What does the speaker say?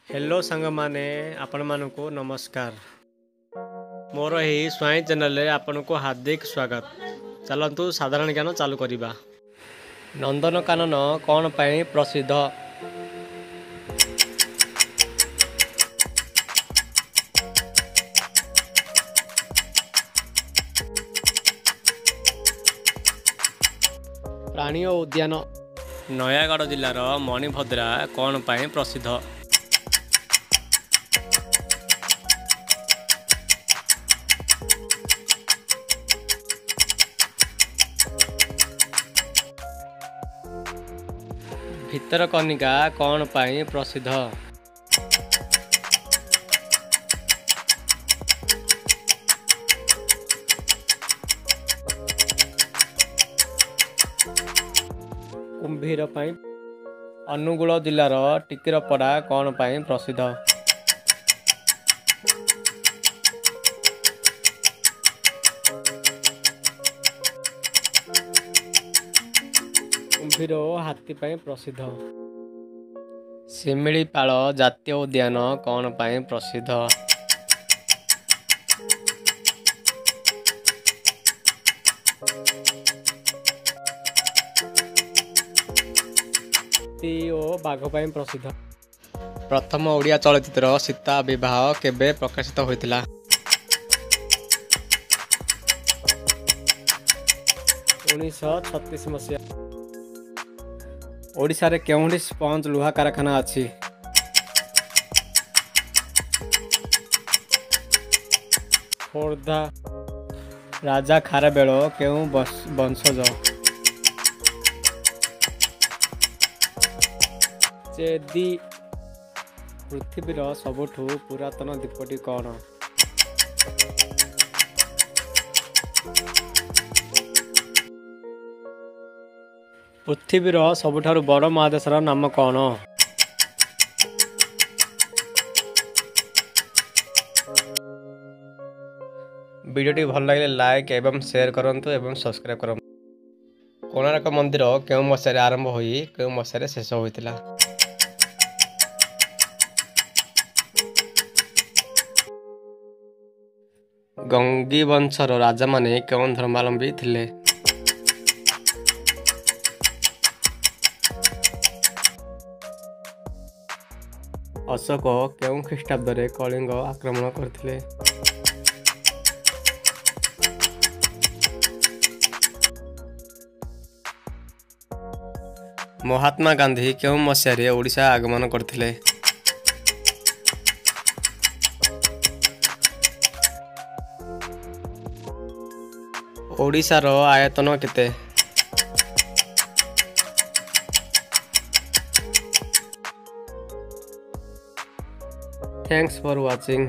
Hello सांग माने आपण मानकु नमस्कार। मोर यही स्वाई चैनल आपण को हार्दिक स्वागत। चलतु साधारण ज्ञान चालू करिबा। नंदनकानन कौन पाई प्रसिद्ध? प्राणी उद्यान। नयागढ़ जिलार मणिभद्रा कौन पाई प्रसिद्ध? भितरकनिका कौन पाई प्रसिद्ध? कुंभीर पाई। अनुगुल जिलार टिकिरपड़ा कौन पाई प्रसिद्ध? कुंभीर हाथी पाई प्रसिद्ध। शिमिलीपाल जातीय उद्यान कौन पाई प्रसिद्ध? हाथी और बाघ पाई प्रसिद्ध। प्रथम ओडिया चलचित्र सीता विवाह केबे प्रकाशित होइतिला? 1936 मसीहा। ओडिशा रे केउंडी स्पंज लुहा कारखाना अछि? खोर्धा। राजा खारबेल केउ वंशज? चेदी। पृथ्वीर सबुठु पुरातन द्वीपटी कौन? पृथ्वीर सबुठारु बड़ महादेशर नाम कौन? वीडियोटी भल लगे लाइक एवं शेयर करंतु एवं सब्सक्राइब करंतु। कोणार्क मंदिर केउ मसीह आरंभ होई केउ मसीह शेष होइतिला? गंगी वंशर राजा माने केउं धर्मावलंबी थिले? अशोक केउं ख्रीष्टाब्द रे कलिंग आक्रमण करथिले? महात्मा गांधी केउं मसीह रे ओडिशा आगमन करथिले? ओडिशार आयतन केते? Thanks for watching.